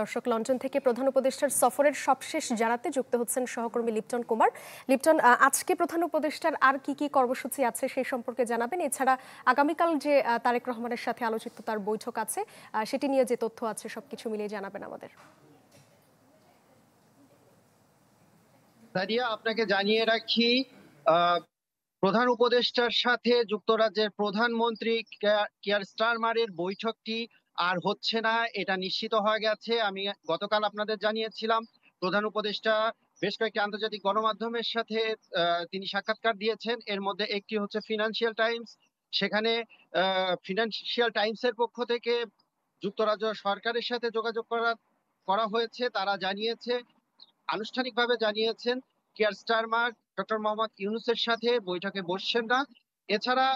দর্শক, লন্ডন থেকে প্রধান উপদেষ্টার সফরের সবশেষ জানাতে যুক্ত হচ্ছেন সহকর্মী লিপটন কুমার। লিপটন, আজকে প্রধান উপদেষ্টার আর কি কি কর্মসূচি আছে সেই সম্পর্কে জানাবেন। এছাড়া আগামীকাল যে তারেক রহমানের সাথে আলোচিত তার বৈঠক আছে, সেটি নিয়ে যে তথ্য আছে সবকিছু মিলিয়ে জানাবেন আমাদের। সাদিয়া, আপনাকে জানিয়ে রাখি, প্রধান উপদেষ্টার সাথে যুক্তরাজ্যের প্রধানমন্ত্রী কিয়ার স্টারমারের বৈঠকটি আর হচ্ছে না, এটা নিশ্চিত হয়ে গেছে। আমি গতকাল আপনাদের জানিয়েছিলাম প্রধান উপদেষ্টা বেশ কয়েকটি আন্তর্জাতিক গণমাধ্যমের সাথে তিনি সাক্ষাৎকার দিয়েছেন। এর মধ্যে একটি হচ্ছে ফিনান্সিয়াল টাইমস। সেখানে ফিনান্সিয়াল টাইমসের পক্ষ থেকে যুক্তরাজ্য সরকারের সাথে যোগাযোগ করা হয়েছে। তারা জানিয়েছে, আনুষ্ঠানিকভাবে জানিয়েছেন কিয়ার স্টারমার ডক্টর মোহাম্মদ ইউনূসের সাথে বৈঠকে বসছেন না। এছাড়া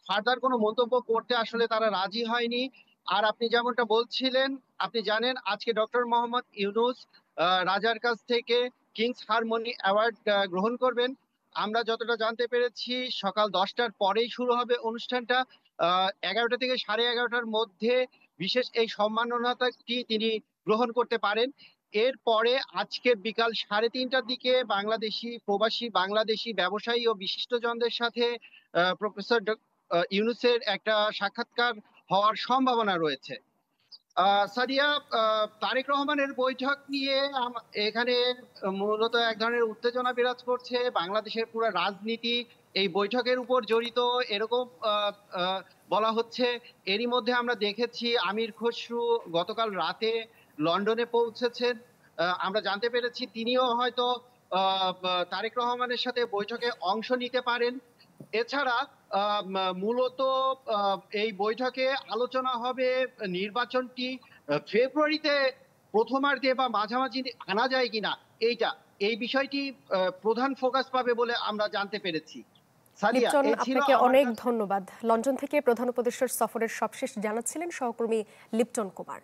ফার্দার কোনো মন্তব্য করতে আসলে তারা রাজি হয়নি। আর আপনি যেমনটা বলছিলেন, আপনি জানেন আজকে ডক্টর মোহাম্মদ ইউনূস রাজার কাছ থেকে কিংস হারমোনি অ্যাওয়ার্ড গ্রহণ করবেন। আমরা যতটা জানতে পেরেছি সকাল 10টার পরেই শুরু হবে অনুষ্ঠানটা। 11টা থেকে 11:30টার মধ্যে বিশেষ এই সম্মাননাটি তিনি গ্রহণ করতে পারেন। এরপরে আজকে বিকাল 3:30টার দিকে বাংলাদেশি প্রবাসী বাংলাদেশি ব্যবসায়ী ও বিশিষ্টজনদের সাথে প্রফেসর ইউনূসের একটা সাক্ষাৎকার হওয়ার সম্ভাবনা রয়েছে। সাদিয়া, তারেক রহমানের বৈঠক নিয়ে এখানে মূলত এক ধরনের উত্তেজনা বিরাজ করছে। বাংলাদেশের পুরো রাজনীতি এই বৈঠকের উপর জড়িত, এরকম বলা হচ্ছে। এরই মধ্যে আমরা দেখেছি আমির খসরু গতকাল রাতে লন্ডনে পৌঁছেছেন। আমরা জানতে পেরেছি তিনিও হয়তো তারেক রহমানের সাথে বৈঠকে অংশ নিতে পারেন। এছাড়া মূলত এই বৈঠকে আলোচনা হবে নির্বাচনটি ফেব্রুয়ারিতে প্রথমার্ধে বা মাঝামাঝি আনা যায় কিনা, এই বিষয়টি প্রধান ফোকাস পাবে বলে আমরা জানতে পেরেছি। লিপটন, আপনাকে অনেক ধন্যবাদ। লন্ডন থেকে প্রধান উপদেষ্টার সফরের সবশেষ জানাচ্ছিলেন সহকর্মী লিপটন কুমার।